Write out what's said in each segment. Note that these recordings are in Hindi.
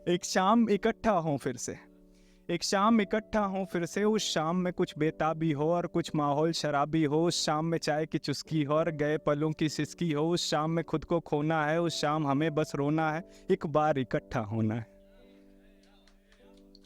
एक शाम इकट्ठा हों फिर से, एक शाम इकट्ठा हों फिर से, उस शाम में कुछ बेताबी हो और कुछ माहौल शराबी हो, उस शाम में चाय की चुस्की हो और गए पलों की सिसकी हो, उस शाम में खुद को खोना है, उस शाम हमें बस रोना है, एक बार इकट्ठा होना है।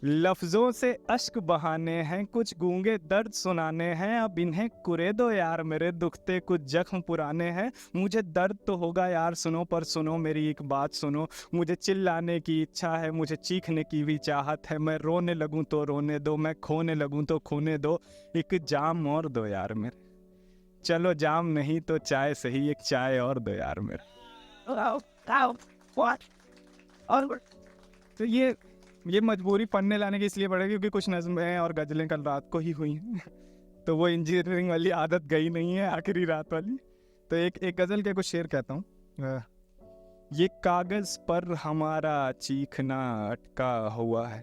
लफ्जों से अश्क बहाने हैं, कुछ गूंगे दर्द सुनाने हैं, अब इन्हें कुरे दो यार मेरे दुखते कुछ जख्म पुराने हैं। मुझे दर्द तो होगा यार सुनो, पर सुनो मेरी एक बात सुनो, मुझे चिल्लाने की इच्छा है, मुझे चीखने की भी चाहत है, मैं रोने लगूं तो रोने दो, मैं खोने लगूं तो खोने दो, एक जाम और दो यार मेरे, चलो जाम नहीं तो चाय सही, एक चाय और दो यार मेरे। तो ये मजबूरी पढ़ने लाने की इसलिए पड़ेगी क्योंकि कुछ नज़में और गज़लें कल रात को ही हुई हैं। तो वो इंजीनियरिंग वाली आदत गई नहीं है आखिरी रात वाली। तो एक गज़ल के कुछ शेर कहता हूँ। ये कागज़ पर हमारा चीखना अटका हुआ है,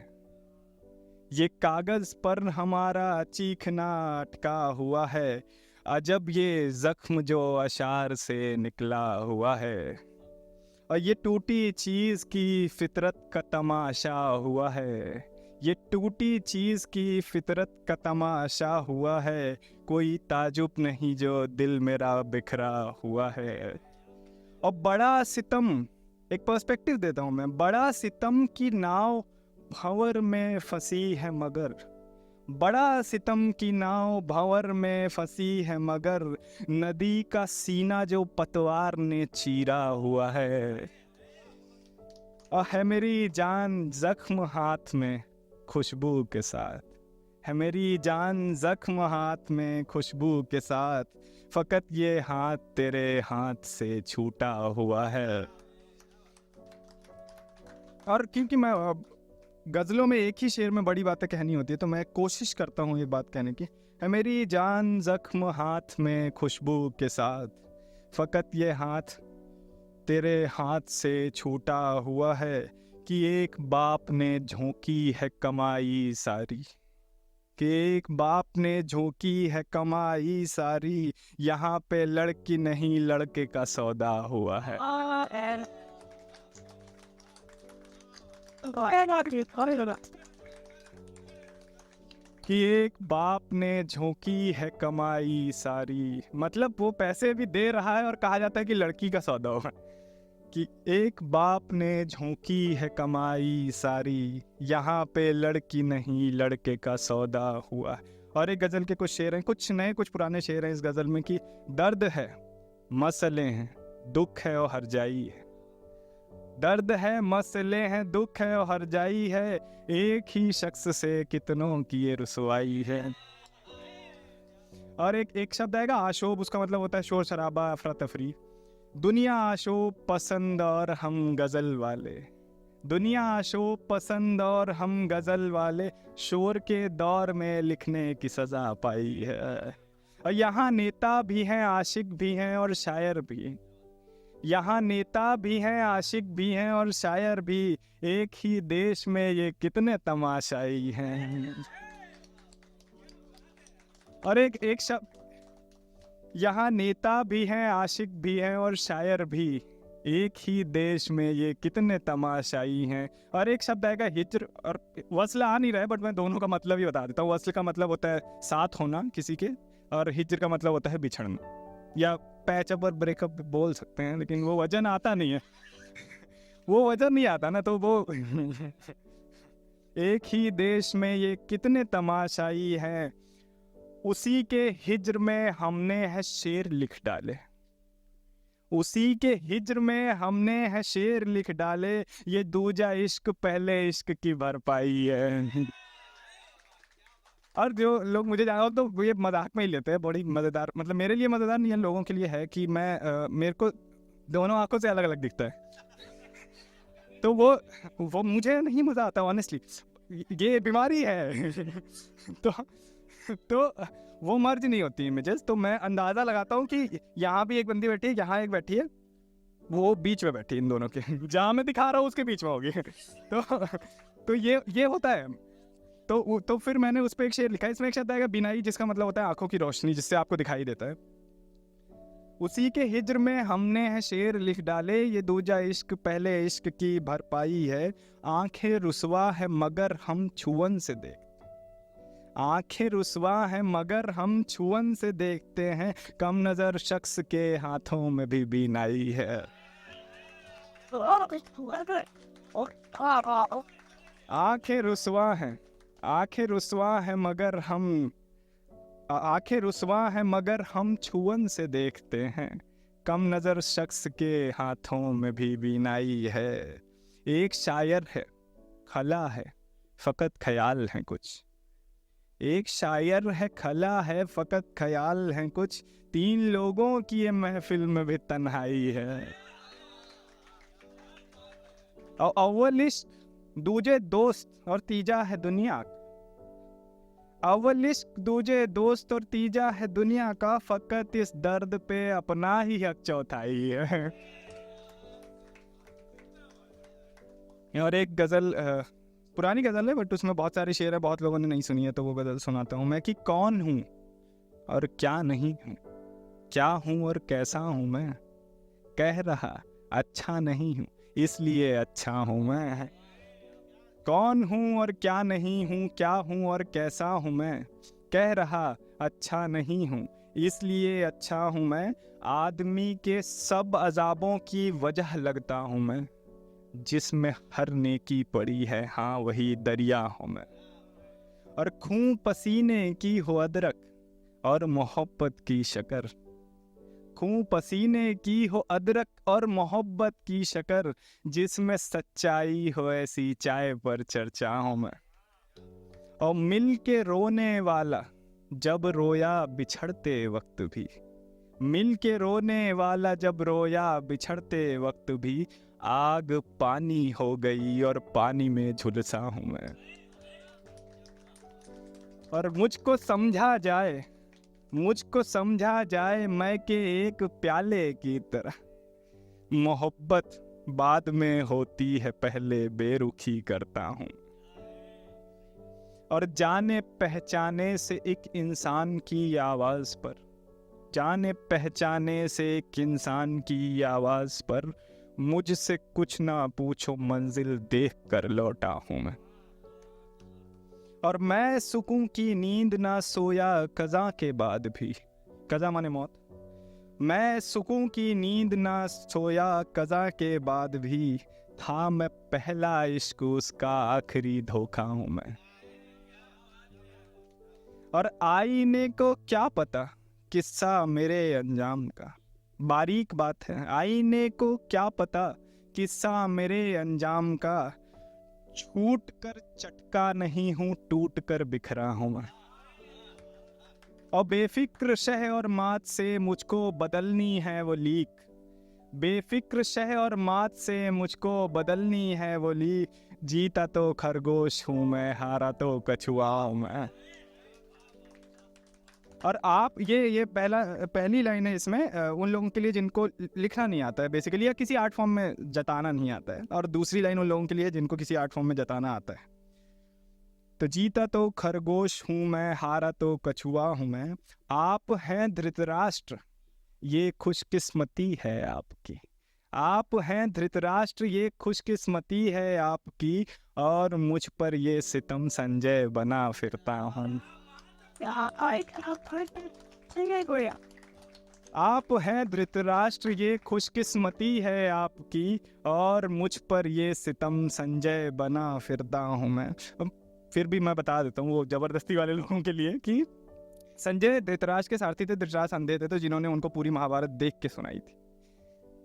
ये कागज़ पर हमारा चीखना अटका हुआ है, अजब ये ज़ख्म जो अशार से निकला हुआ है, और ये टूटी चीज़ की फितरत का तमाशा हुआ है, ये टूटी चीज़ की फितरत का तमाशा हुआ है, कोई ताजुब नहीं जो दिल मेरा बिखरा हुआ है। और बड़ा सितम, एक पर्सपेक्टिव देता हूँ मैं, बड़ा सितम की नाव भंवर में फंसी है मगर, बड़ा सितम की नाव भंवर में फंसी है मगर, नदी का सीना जो पतवार ने चीरा हुआ है, और है मेरी जान जख्म हाथ में खुशबू के साथ, है मेरी जान जख्म हाथ में खुशबू के साथ, फकत ये हाथ तेरे हाथ से छूटा हुआ है। और क्योंकि मैं गज़लों में एक ही शेर में बड़ी बातें कहनी होती है, तो मैं कोशिश करता हूँ ये बात कहने की, है मेरी जान जख्म हाथ में खुशबू के साथ, फ़कत ये हाथ तेरे हाथ से छूटा हुआ है, कि एक बाप ने झोंकी है कमाई सारी, कि एक बाप ने झोंकी है कमाई सारी, यहाँ पे लड़की नहीं लड़के का सौदा हुआ है। कि एक बाप ने झोंकी है कमाई सारी, मतलब वो पैसे भी दे रहा है और कहा जाता है कि लड़की का सौदा होगा, कि एक बाप ने झोंकी है कमाई सारी, यहाँ पे लड़की नहीं लड़के का सौदा हुआ। और एक गज़ल के कुछ शेर हैं, कुछ नए कुछ पुराने शेर हैं इस गज़ल में, कि दर्द है मसले हैं दुख है और हरजाई है, दर्द है मसले हैं दुख है और हरजाई है, एक ही शख्स से कितनों की ये रुसवाई है। और एक शब्द आएगा आशोब, उसका मतलब होता है शोर शराबा अफरा तफरी। दुनिया आशोब पसंद और हम गज़ल वाले, दुनिया आशोब पसंद और हम गज़ल वाले, शोर के दौर में लिखने की सज़ा पाई है। और यहाँ नेता भी हैं आशिक भी हैं और शायर भी, यहाँ नेता भी हैं आशिक भी हैं और शायर भी, एक ही देश में ये कितने तमाशाई हैं। और एक शब्द, यहाँ नेता भी हैं आशिक भी हैं और शायर भी, एक ही देश में ये कितने तमाशाई हैं। और एक शब्द आएगा हिज्र, और वस्ल आ नहीं रहा है बट मैं दोनों का मतलब ही बता देता हूँ। वस्ल का मतलब होता है साथ होना किसी के, और हिज्र का मतलब होता है बिछड़ना, या पैचअप और ब्रेकअप बोल सकते हैं, लेकिन वो वजन आता नहीं है वो वजन नहीं आता ना, तो वो एक ही देश में ये कितने तमाशाई हैं, उसी के हिज्र में हमने है शेर लिख डाले, उसी के हिज्र में हमने है शेर लिख डाले, ये दूजा इश्क पहले इश्क की भरपाई है। और जो लोग मुझे जाना तो ये मजाक में ही लेते हैं, बड़ी मज़ेदार, मतलब मेरे लिए मज़ेदार नहीं है, लोगों के लिए है, कि मैं मेरे को दोनों आंखों से अलग अलग दिखता है, तो वो मुझे नहीं मज़ा आता ऑनेस्टली, ये बीमारी है तो वो मर्ज नहीं होती इमेजेस, तो मैं अंदाज़ा लगाता हूँ कि यहाँ भी एक बंदी बैठी है, यहाँ एक बैठी है, वो बीच में बैठी है इन दोनों के जहाँ मैं दिखा रहा हूँ उसके बीच में होगी तो ये होता है। तो फिर मैंने उस पर एक शेर लिखा है, इसमें एक शब्द आएगा बिनाई, जिसका मतलब होता है आंखों की रोशनी, जिससे आपको दिखाई देता है। उसी के हिज्र में हमने है शेर लिख डाले, ये दूजा इश्क पहले इश्क की भरपाई है। आंखें रुसवा है मगर हम छुअन से देख, आंखें रुसवा है मगर हम छुअन से देखते हैं। कम नजर शख्स के हाथों में भी बीनाई है। आंखें रुसवा हैं, आंखें रुसवा है मगर हम, आंखें रुसवा है मगर हम छुअन से देखते हैं। कम नज़र शख्स के हाथों में भी बीनाई है। एक शायर है खला है फ़कत ख्याल है कुछ, एक शायर है खला है फ़कत ख्याल है कुछ। 3 लोगों की ये महफिल में भी तन्हाई है। और अव्वल इश्क दूजे दोस्त और तीजा है दुनिया, अव्वल इश्क दूजे दोस्त और तीजा है दुनिया का। फकत इस दर्द पे अपना ही हक चौथाई है। और एक गज़ल, पुरानी गज़ल है बट उसमें बहुत सारे शेर है, बहुत लोगों ने नहीं सुनी है तो वो गज़ल सुनाता हूँ मैं। कि कौन हूँ और क्या नहीं हूँ, क्या हूँ और कैसा हूँ मैं। कह रहा अच्छा नहीं हूँ इसलिए अच्छा हूँ मैं। कौन हूँ और क्या नहीं हूँ, क्या हूँ और कैसा हूँ मैं। कह रहा अच्छा नहीं हूँ इसलिए अच्छा हूँ मैं। आदमी के सब अजाबों की वजह लगता हूँ मैं, जिसमें हर नेकी पड़ी है हाँ वही दरिया हूँ मैं। और खून पसीने की हो अदरक और मोहब्बत की शकर, खून पसीने की हो अदरक और मोहब्बत की शकर। जिसमें सच्चाई हो ऐसी चाय पर चर्चा हूँ मैं। और मिल के रोने वाला जब रोया बिछड़ते वक्त भी, मिल के रोने वाला जब रोया बिछड़ते वक्त भी। आग पानी हो गई और पानी में झुलसा हूँ मैं। और मुझको समझा जाए, मुझको समझा जाए मैं के एक प्याले की तरह। मोहब्बत बाद में होती है पहले बेरुखी करता हूँ। और जाने पहचाने से एक इंसान की आवाज़ पर, जाने पहचाने से एक इंसान की आवाज़ पर। मुझसे कुछ ना पूछो मंजिल देख कर लौटा हूँ मैं। और मैं सुकून की नींद ना सोया कज़ा के बाद भी, कज़ा माने मौत। मैं सुकून की नींद ना सोया कज़ा के बाद भी। था मैं पहला इश्क उसका आखिरी धोखा हूँ मैं। और आईने को क्या पता किस्सा मेरे अंजाम का, बारीक बात है। आईने को क्या पता किस्सा मेरे अंजाम का। छूट कर चटका नहीं हूँ टूट कर बिखरा हूँ मैं। और बेफिक्र शह और मात से मुझको बदलनी है वो लीक, बेफिक्र शह और मात से मुझको बदलनी है वो लीक। जीता तो खरगोश हूँ मैं, हारा तो कछुआ हूँ मैं। और आप ये पहली लाइन है इसमें उन लोगों के लिए जिनको लिखना नहीं आता है बेसिकली, या किसी आर्ट फॉर्म में जताना नहीं आता है। और दूसरी लाइन उन लोगों के लिए जिनको किसी आर्ट फॉर्म में जताना आता है। तो जीता तो खरगोश हूँ मैं, हारा तो कछुआ हूँ मैं। आप हैं धृतराष्ट्र ये खुशकिस्मती है आपकी, आप हैं धृतराष्ट्र ये खुशकिस्मती है आपकी। और मुझ पर ये सितम संजय बना फिरता हूँ। आप हैं धृतराष्ट्र ये खुशकिस्मती है आपकी। और मुझ पर ये सितम संजय बना फिरता हूँ मैं। फिर भी मैं बता देता हूँ वो जबरदस्ती वाले लोगों के लिए कि संजय धृतराष्ट्र के सारथी थे, धृतराष्ट्र अंधे थे, तो जिन्होंने उनको पूरी महाभारत देख के सुनाई थी।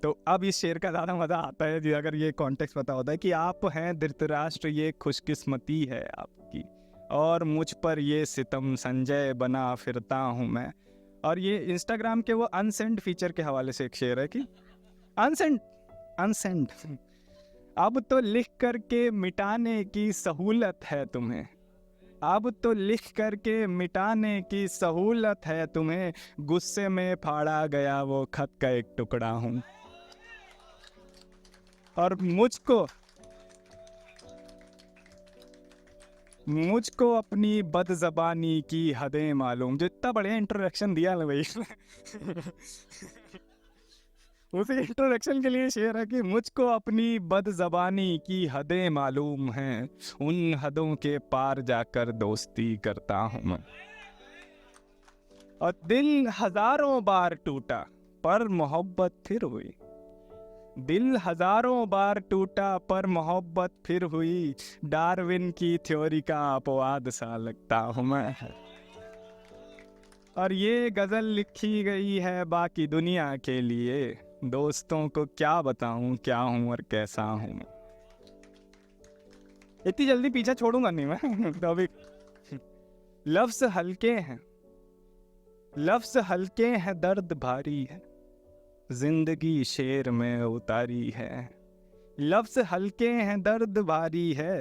तो अब इस शेर का ज़्यादा मज़ा आता है जी अगर ये कॉन्टेक्स्ट पता होता है कि आप हैं धृतराष्ट्र ये खुशकिस्मती है आपकी। और मुझ पर ये सितम संजय बना फिरता हूँ मैं। और ये इंस्टाग्राम के वो अनसेंड फीचर के हवाले से एक शेर है कि अनसेंड अब तो लिख करके मिटाने की सहूलत है तुम्हें, अब तो लिख करके मिटाने की सहूलत है तुम्हें। गुस्से में फाड़ा गया वो खत का एक टुकड़ा हूँ। और मुझको अपनी बदज़बानी की हदें मालूम। जो इतना बढ़िया इंट्रोडक्शन दिया ना भाई उसी इंट्रोडक्शन के लिए शेर है कि मुझको अपनी बदज़बानी की हदें मालूम हैं, उन हदों के पार जाकर दोस्ती करता हूँ मैं। और दिल हजारों बार टूटा पर मोहब्बत फिर हुई, दिल हजारों बार टूटा पर मोहब्बत फिर हुई, डार्विन की थ्योरी का अपवाद सा लगता हूँ मैं। और ये गजल लिखी गई है बाकी दुनिया के लिए, दोस्तों को क्या बताऊं क्या हूं और कैसा हूं। इतनी जल्दी पीछे छोड़ूंगा नहीं मैं तो अभी। लफ्ज हल्के हैं, लफ्ज हल्के हैं, दर्द भारी है, जिंदगी शेर में उतारी है। लफ्ज हल्के हैं, दर्द भारी है,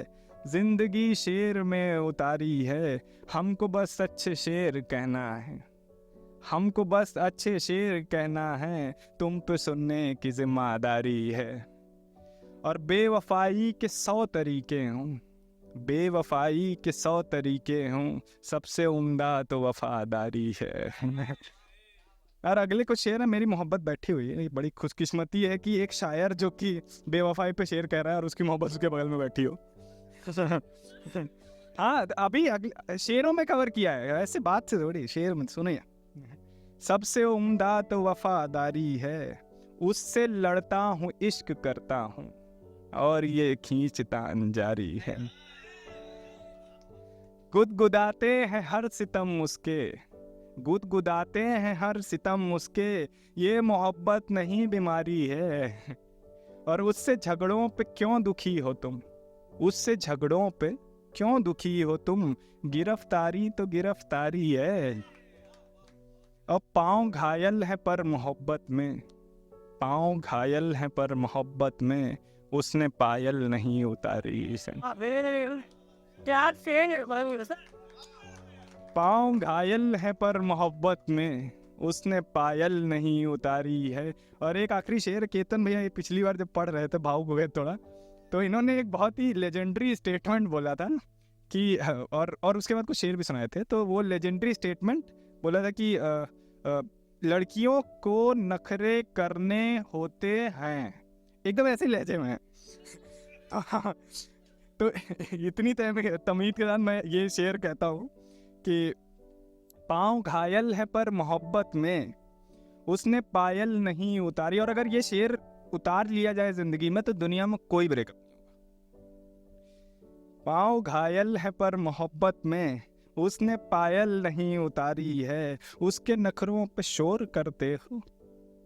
जिंदगी शेर में उतारी है। हमको बस अच्छे शेर कहना है, हमको बस अच्छे शेर कहना है, तुम पे सुनने की जिम्मेदारी है। और बेवफाई के 100 तरीके हूँ, बेवफाई के 100 तरीके हूँ, सबसे उम्दा तो वफादारी है। और अगले कुछ शेर है, मेरी मोहब्बत बैठी हुई है। बड़ी खुशकिस्मती है कि एक शायर जो कि बेवफाई पे शेर कह रहा है और उसकी मोहब्बत उसके बगल में बैठी हो। हाँ, अभी शेरों में कवर किया है, ऐसे बात से थोड़ी, शेर में सुनिए। सबसे उम्दा तो वफादारी है, उससे लड़ता हूँ इश्क करता हूँ, और ये खींचतान जारी है। गुदगुदाते हैं हर सितम उसके, गुदगुदाते हैं हर सितम उसके, ये मोहब्बत नहीं बीमारी है। और उससे झगड़ों पे क्यों दुखी हो तुम, उससे झगड़ों पे क्यों दुखी हो तुम, गिरफ्तारी तो गिरफ्तारी है। अब पाँव घायल है पर मोहब्बत में, पाँव घायल है पर मोहब्बत में, उसने पायल नहीं उतारी। पाँव घायल है पर मोहब्बत में, उसने पायल नहीं उतारी है। और एक आखिरी शेर, केतन भैया ये पिछली बार जब पढ़ रहे थे भावुक हो गए थोड़ा, तो इन्होंने एक बहुत ही लेजेंडरी स्टेटमेंट बोला था कि, और उसके बाद कुछ शेर भी सुनाए थे। तो वो लेजेंडरी स्टेटमेंट बोला था कि लड़कियों को नखरे करने होते हैं, एकदम ऐसे लहजे में। तो इतनी तमीज के साथ मैं ये शेर कहता हूँ कि पाँव घायल है पर मोहब्बत में, उसने पायल नहीं उतारी। और अगर ये शेर उतार लिया जाए जिंदगी में तो दुनिया में कोई ब्रेकअप नहीं होगा। पाँव घायल है पर मोहब्बत में, उसने पायल नहीं उतारी है। उसके नखरों पे शोर करते हो,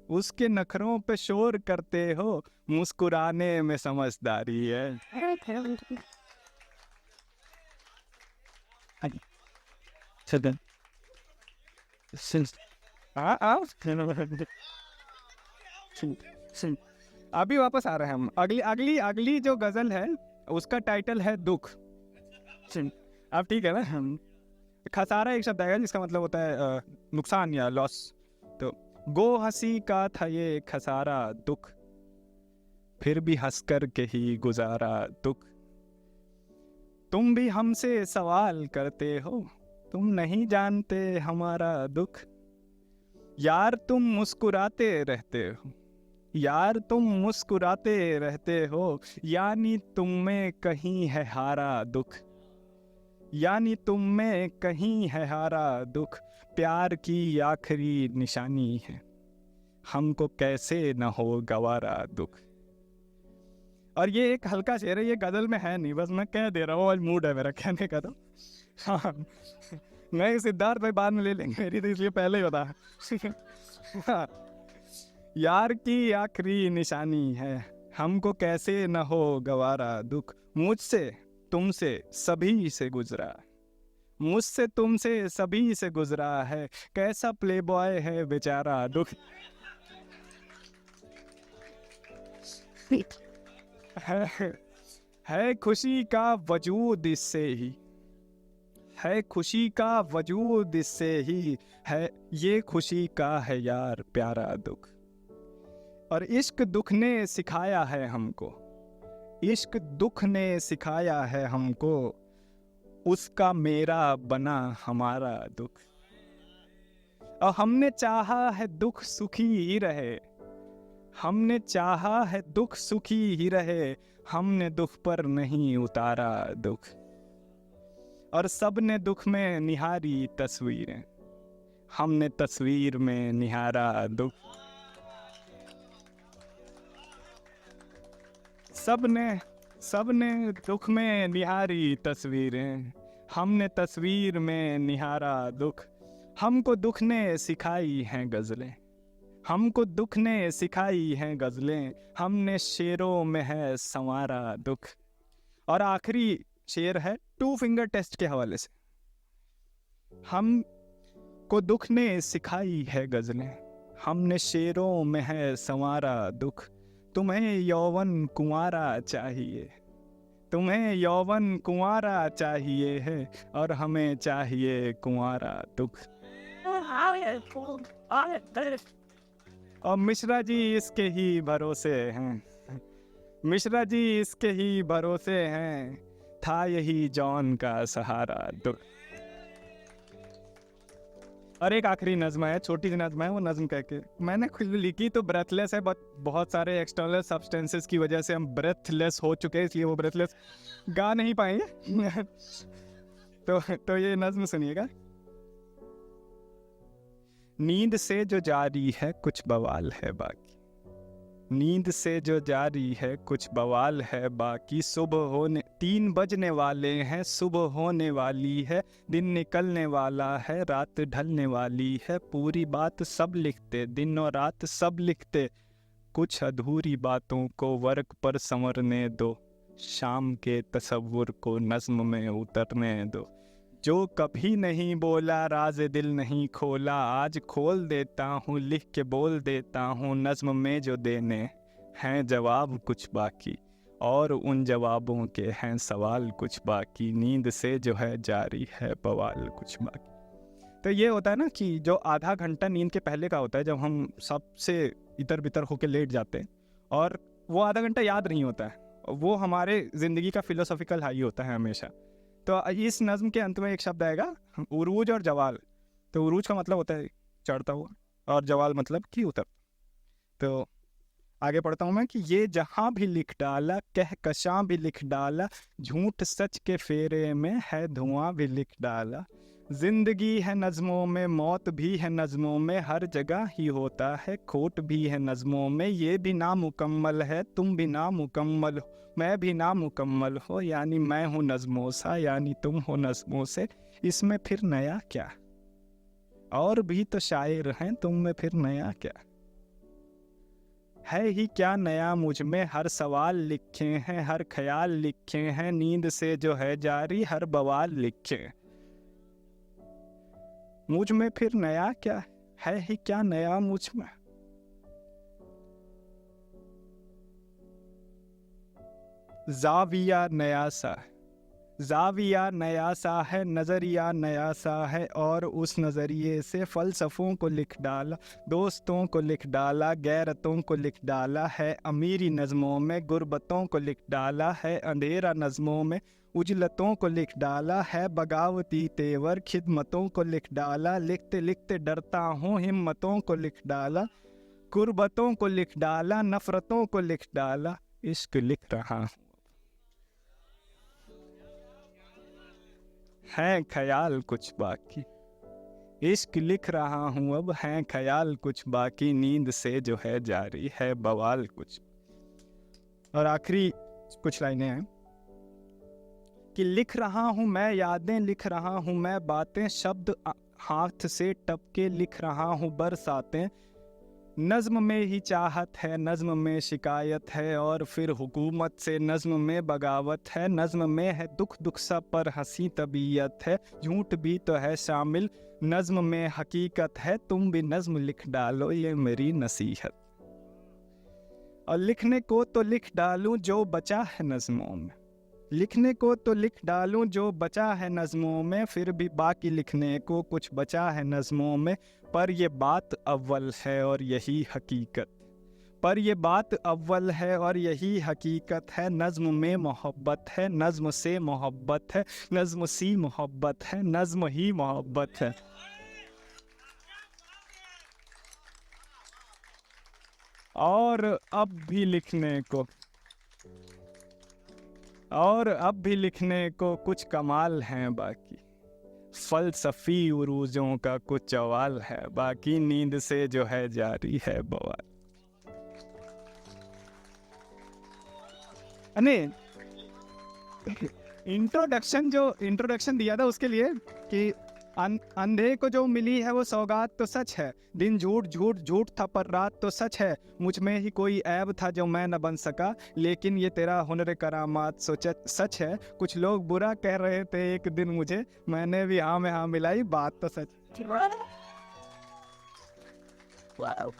उसके नखरों पे शोर करते हो, मुस्कुराने में समझदारी है। अभी वापस आ रहे हैं हम। अगली अगली अगली जो गजल है उसका टाइटल है दुख। अब ठीक है ना, हम खसारा एक शब्द आएगा जिसका मतलब होता है नुकसान या लॉस। तो गो हंसी का था ये खसारा दुख, फिर भी हंसकर के ही गुजारा दुख। तुम भी हमसे सवाल करते हो, तुम नहीं जानते हमारा दुख। यार तुम मुस्कुराते रहते हो, यार तुम मुस्कुराते रहते हो, यानी तुम में कहीं है हारा दुख, यानी तुम में कहीं है हारा दुख। प्यार की आखिरी निशानी है, हमको कैसे न हो गवारा दुख। और ये एक हल्का शेर है, ये गजल में है नहीं, बस मैं कह दे रहा हूँ, आज मूड है मेरा कहने का। तो हाँ, मैं सिद्धार्थ भाई बाद में ले लेंगे मेरी, तो इसलिए पहले ही बता। यार की आखिरी निशानी है, हमको कैसे न हो गवारा दुख। मुझसे तुमसे सभी से गुजरा, मुझसे तुमसे सभी से गुजरा है, कैसा प्ले बॉय है बेचारा दुख। है खुशी का वजूद इससे ही, है खुशी का वजूद इससे ही, है ये खुशी का है यार प्यारा दुख। और इश्क दुख ने सिखाया है हमको, इश्क दुख ने सिखाया है हमको, उसका मेरा बना हमारा दुख। और हमने चाहा है दुख सुखी ही रहे, हमने चाहा है दुख सुखी ही रहे, हमने दुख पर नहीं उतारा दुख। और सबने दुख में निहारी तस्वीरें, हमने तस्वीर में निहारा दुख। सबने दुख में निहारी तस्वीरें, हमने तस्वीर में निहारा दुख। हमको दुख ने सिखाई हैं गज़लें, हमको दुख ने सिखाई हैं गज़लें, हमने शेरों में है संवारा दुख। और आखिरी शेर है टू फिंगर टेस्ट के हवाले से। हमको दुख ने सिखाई है गज़लें, हमने शेरों में है संवारा दुख। तुम्हें यौवन कुंवारा चाहिए, तुम्हें यौवन कुंवारा चाहिए है, और हमें चाहिए कुंवारा दुख। और मिश्रा जी इसके ही भरोसे हैं, मिश्रा जी इसके ही भरोसे हैं, था यही जॉन का सहारा दुख। और एक आखिरी नज़्म है, छोटी सी नज़्म है, वो नज़्म कह के मैंने खुद लिखी तो ब्रेथलेस है, बट बहुत सारे एक्सटर्नल सब्सटेंसेस की वजह से हम ब्रेथलेस हो चुके हैं, इसलिए वो ब्रेथलेस गा नहीं पाएंगे। तो ये नज़्म सुनिएगा। नींद से जो जारी है कुछ बवाल है बाकी, नींद से जो जारी है कुछ बवाल है बाकी। सुबह होने 3 बजने वाले हैं, सुबह होने वाली है, दिन निकलने वाला है, रात ढलने वाली है। पूरी बात सब लिखते, दिन और रात सब लिखते, कुछ अधूरी बातों को वर्क पर संवरने दो, शाम के तसव्वुर को नज़्म में उतरने दो। जो कभी नहीं बोला राज दिल नहीं खोला, आज खोल देता हूँ लिख के बोल देता हूँ, नज़्म में जो देने हैं जवाब कुछ बाकी, और उन जवाबों के हैं सवाल कुछ बाकी। नींद से जो है जारी है बवाल कुछ बाकी। तो ये होता है ना कि जो आधा घंटा नींद के पहले का होता है, जब हम सबसे इतर बितर होके लेट जाते हैं, और वो आधा घंटा याद नहीं होता है, वो हमारे ज़िंदगी का फिलोसॉफिकल हाई होता है हमेशा। तो इस नज़्म के अंत में एक शब्द आएगा उरूज और जवाल। तो उरूज का मतलब होता है चढ़ता हुआ, और जवाल मतलब कि उतर। तो आगे पढ़ता हूँ मैं कि ये जहाँ भी लिख डाला, कहकशां भी लिख डाला, झूठ सच के फेरे में है धुआं भी लिख डाला। जिंदगी है नज़्मों में, मौत भी है नज़्मों में, हर जगह ही होता है खोट भी है नज़्मों में। ये भी नामुकम्मल है, तुम भी नामुकम्मल हो, मैं भी नामुकम्मल हो, यानी मैं हूँ नज़्मों सा, यानी तुम हो नज़्मों से। इसमें फिर नया क्या, और भी तो शायर हैं, तुम में फिर नया क्या है ही क्या नया मुझ में। हर सवाल लिखे हैं, हर ख्याल लिखे हैं, नींद से जो है जारी हर बवाल लिखे। मुझ में फिर नया क्या है ही क्या नया मुझ में। जाविया नया सा, जाविया नया सा है, नज़रिया नया सा है, और उस नज़रिए से फ़लसफ़ों को लिख डाला, दोस्तों को लिख डाला, गैरतों को लिख डाला है। अमीरी नज़्मों में गुर्बतों को लिख डाला है, अंधेरा नज़्मों में उजलतों को लिख डाला है। बगावती तेवर खिदमतों को लिख डाला, लिखते लिखते डरता हूँ हिम्मतों को लिख डाला। गुर्बतों को लिख डाला, नफ़रतों को लिख डाला, इश्क लिख रहा हूँ है ख्याल कुछ बाकी। इश्क लिख रहा हूँ अब है ख्याल कुछ बाकी, नींद से जो है जारी है बवाल कुछ। और आखिरी कुछ लाइनें हैं कि लिख रहा हूँ मैं यादें, लिख रहा हूँ मैं बातें, शब्द हाथ से टपके लिख रहा हूँ बरसातें। नज़्म में ही चाहत है, नज़्म में शिकायत है, और फिर हुकूमत से नज़्म में बगावत है। नज़्म में है दुख दुख सा पर हंसी तबीयत है, झूठ भी तो है शामिल नज़्म में हकीकत है। तुम भी नज़्म लिख डालो ये मेरी नसीहत, और लिखने को तो लिख डालूं जो बचा है नज़्मों में, लिखने को तो लिख डालूं जो बचा है नज़्मों में, फिर भी बाकी लिखने को कुछ बचा है नज़्मों में। पर ये बात अव्वल है और यही हकीकत, पर ये बात अव्वल है और यही हकीकत है। नज़्म में मोहब्बत है, नज़्म से मोहब्बत है, नज़्म सी मोहब्बत है, नज़्म ही मोहब्बत है। और अब भी लिखने को और अब भी लिखने को कुछ कमाल हैं बाकी, फलसफी उरूजों का कुछ सवाल है बाकी, नींद से जो है जारी है बवाल। नहीं, इंट्रोडक्शन दिया था उसके लिए कि अंधे को जो मिली है वो सौगात तो सच है, दिन झूठ झूठ झूठ था पर रात तो सच है, मुझ में ही कोई ऐब था जो मैं न बन सका, लेकिन ये तेरा हुनर करामात सच है, कुछ लोग बुरा कह रहे थे एक दिन मुझे, मैंने भी हाँ में हाँ मिलाई, बात तो सच। Wow.